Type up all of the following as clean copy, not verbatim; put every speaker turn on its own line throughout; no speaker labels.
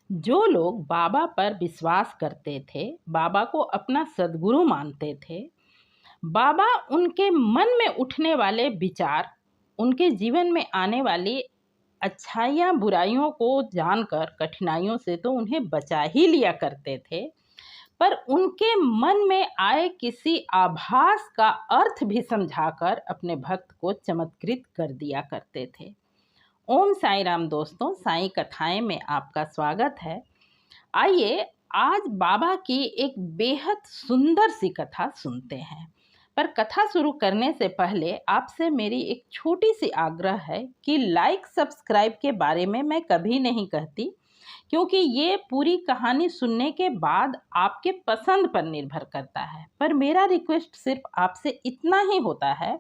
जो लोग बाबा पर विश्वास करते थे, बाबा को अपना सद्गुरु मानते थे, बाबा उनके मन में उठने वाले विचार, उनके जीवन में आने वाली अच्छाइयाँ बुराइयों को जानकर कठिनाइयों से तो उन्हें बचा ही लिया करते थे, पर उनके मन में आए किसी आभास का अर्थ भी समझाकर अपने भक्त को चमत्कृत कर दिया करते थे। ओम साईं राम दोस्तों, साईं कथाएं में आपका स्वागत है। आइए आज बाबा की एक बेहद सुंदर सी कथा सुनते हैं। पर कथा शुरू करने से पहले आपसे मेरी एक छोटी सी आग्रह है कि लाइक सब्सक्राइब के बारे में मैं कभी नहीं कहती, क्योंकि ये पूरी कहानी सुनने के बाद आपके पसंद पर निर्भर करता है। पर मेरा रिक्वेस्ट सिर्फ आपसे इतना ही होता है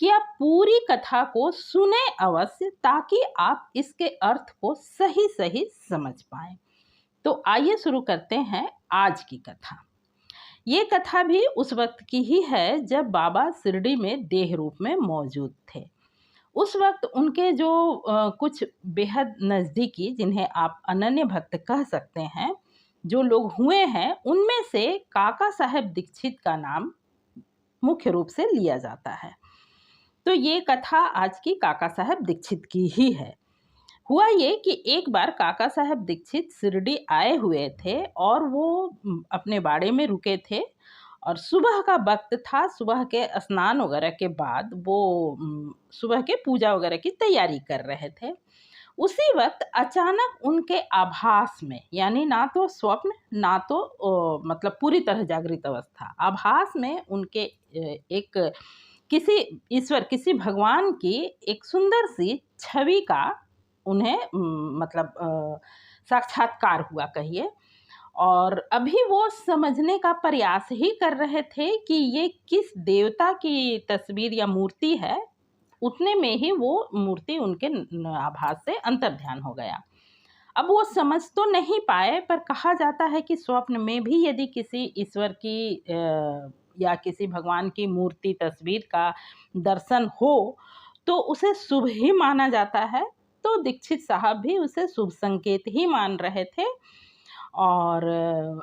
कि आप पूरी कथा को सुने अवश्य, ताकि आप इसके अर्थ को सही सही समझ पाएं। तो आइए शुरू करते हैं आज की कथा। ये कथा भी उस वक्त की ही है जब बाबा शिरडी में देह रूप में मौजूद थे। उस वक्त उनके जो कुछ बेहद नज़दीकी, जिन्हें आप अनन्य भक्त कह सकते हैं, जो लोग हुए हैं, उनमें से काका साहेब दीक्षित का नाम मुख्य रूप से लिया जाता है। तो ये कथा आज की काका साहेब दीक्षित की ही है। हुआ ये कि एक बार काका साहेब दीक्षित शिरडी आए हुए थे और वो अपने बाड़े में रुके थे और सुबह का वक्त था। सुबह के स्नान वगैरह के बाद वो सुबह के पूजा वगैरह की तैयारी कर रहे थे। उसी वक्त अचानक उनके आभास में, यानी ना तो स्वप्न ना तो मतलब पूरी तरह जागृत अवस्था, आभास में उनके एक किसी ईश्वर, किसी भगवान की एक सुंदर सी छवि का उन्हें मतलब साक्षात्कार हुआ कहिए। और अभी वो समझने का प्रयास ही कर रहे थे कि ये किस देवता की तस्वीर या मूर्ति है। उतने में ही वो मूर्ति उनके आभास से अंतर्ध्यान हो गया। अब वो समझ तो नहीं पाए, पर कहा जाता है कि स्वप्न में भी यदि किसी ईश्वर की या किसी भगवान की मूर्ति, तस्वीर का दर्शन हो तो उसे शुभ ही माना जाता है। तो दीक्षित साहब भी उसे शुभ संकेत ही मान रहे थे और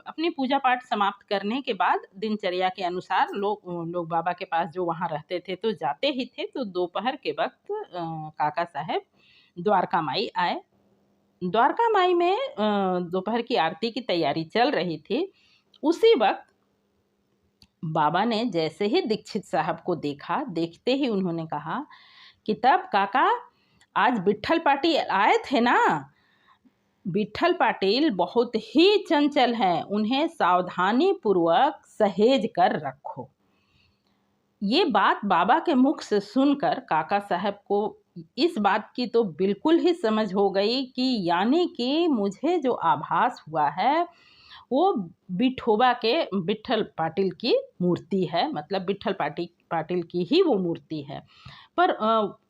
अपनी पूजा पाठ समाप्त करने के बाद दिनचर्या के अनुसार लोग बाबा के पास जो वहाँ रहते थे तो जाते ही थे। तो दोपहर के वक्त काका साहेब द्वारका माई आए। द्वारका माई में दोपहर की आरती की तैयारी चल रही थी। उसी वक्त बाबा ने जैसे ही दीक्षित साहब को देखा, देखते ही उन्होंने कहा कि तब काका, आज विट्ठल पाटिल आए थे ना? विट्ठल पाटिल बहुत ही चंचल हैं, उन्हें सावधानी पूर्वक सहेज कर रखो। ये बात बाबा के मुख से सुनकर काका साहब को इस बात की तो बिल्कुल ही समझ हो गई कि यानी कि मुझे जो आभास हुआ है वो विट्ठल पाटिल की मूर्ति है, मतलब विट्ठल पाटिल की ही वो मूर्ति है। पर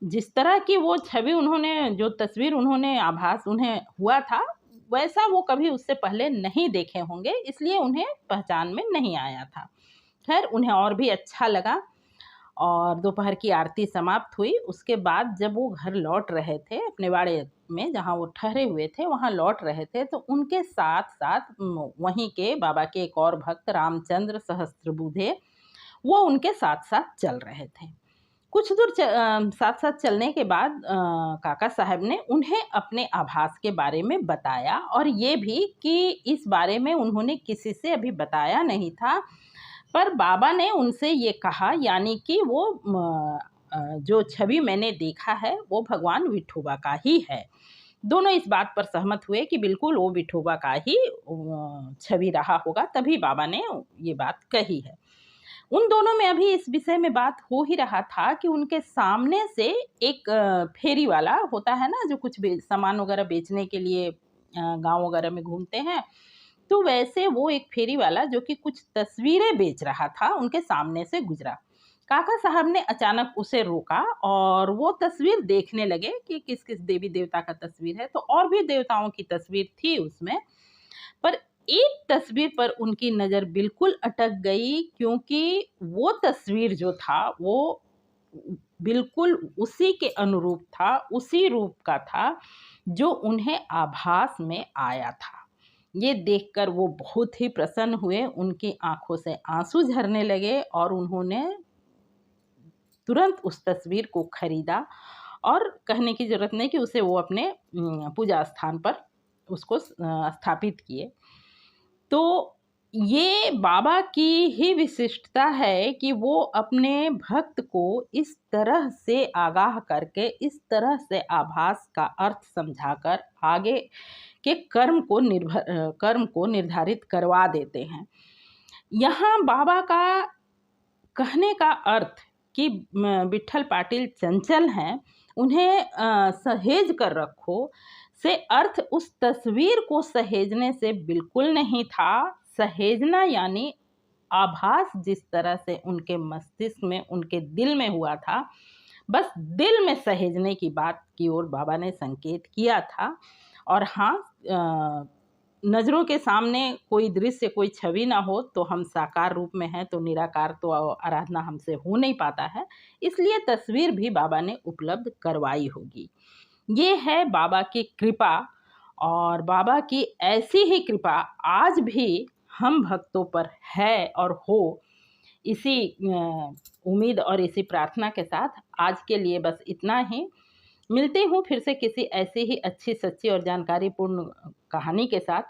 जिस तरह की वो छवि उन्होंने, जो तस्वीर उन्होंने, आभास उन्हें हुआ था, वैसा वो कभी उससे पहले नहीं देखे होंगे, इसलिए उन्हें पहचान में नहीं आया था। खैर, उन्हें और भी अच्छा लगा और दोपहर की आरती समाप्त हुई। उसके बाद जब वो घर लौट रहे थे, अपने बाड़े में जहाँ वो ठहरे हुए थे वहाँ लौट रहे थे, तो उनके साथ साथ वहीं के बाबा के एक और भक्त रामचंद्र सहस्त्रबुद्धे, वो उनके साथ साथ चल रहे थे। कुछ दूर साथ साथ चलने के बाद काका साहब ने उन्हें अपने आभास के बारे में बताया, और ये भी कि इस बारे में उन्होंने किसी से अभी बताया नहीं था। पर बाबा ने उनसे ये कहा, यानी कि वो जो छवि मैंने देखा है वो भगवान विठोबा का ही है। दोनों इस बात पर सहमत हुए कि बिल्कुल वो विठोबा का ही छवि रहा होगा, तभी बाबा ने ये बात कही है। उन दोनों में अभी इस विषय में बात हो ही रहा था कि उनके सामने से एक फेरी वाला होता है ना, जो कुछ सामान वगैरह बेचने के लिए गांव वगैरह में घूमते हैं, तो वैसे वो एक फेरी वाला जो कि कुछ तस्वीरें बेच रहा था, उनके सामने से गुजरा। काका साहब ने अचानक उसे रोका और वो तस्वीर देखने लगे कि किस किस देवी देवता का तस्वीर है। तो और भी देवताओं की तस्वीर थी उसमें, पर एक तस्वीर पर उनकी नज़र बिल्कुल अटक गई, क्योंकि वो तस्वीर जो था वो बिल्कुल उसी के अनुरूप था, उसी रूप का था जो उन्हें आभास में आया था। ये देखकर वो बहुत ही प्रसन्न हुए, उनकी आंखों से आंसू झरने लगे और उन्होंने तुरंत उस तस्वीर को खरीदा और कहने की ज़रूरत नहीं कि उसे वो अपने पूजा स्थान पर उसको स्थापित किए। तो ये बाबा की ही विशिष्टता है कि वो अपने भक्त को इस तरह से आगाह करके, इस तरह से आभास का अर्थ समझाकर आगे के कर्म को निर्धारित करवा देते हैं। यहाँ बाबा का कहने का अर्थ कि विट्ठल पाटिल चंचल हैं, उन्हें सहेज कर रखो से अर्थ उस तस्वीर को सहेजने से बिल्कुल नहीं था। सहेजना यानी आभास जिस तरह से उनके मस्तिष्क में, उनके दिल में हुआ था, बस दिल में सहेजने की बात की ओर बाबा ने संकेत किया था। और हाँ, नज़रों के सामने कोई दृश्य, कोई छवि ना हो तो हम साकार रूप में हैं, तो निराकार तो आराधना हमसे हो नहीं पाता है, इसलिए तस्वीर भी बाबा ने उपलब्ध करवाई होगी। ये है बाबा की कृपा, और बाबा की ऐसी ही कृपा आज भी हम भक्तों पर है और हो, इसी उम्मीद और इसी प्रार्थना के साथ आज के लिए बस इतना ही। मिलती हूँ फिर से किसी ऐसी ही अच्छी, सच्ची और जानकारीपूर्ण कहानी के साथ।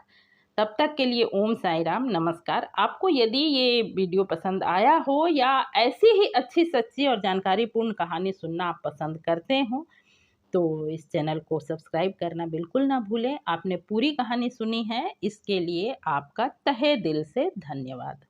तब तक के लिए ओम साई राम, नमस्कार। आपको यदि ये वीडियो पसंद आया हो या ऐसी ही अच्छी, सच्ची और जानकारीपूर्ण कहानी सुनना आप पसंद करते हो तो इस चैनल को सब्सक्राइब करना बिल्कुल ना भूलें। आपने पूरी कहानी सुनी है, इसके लिए आपका तहे दिल से धन्यवाद।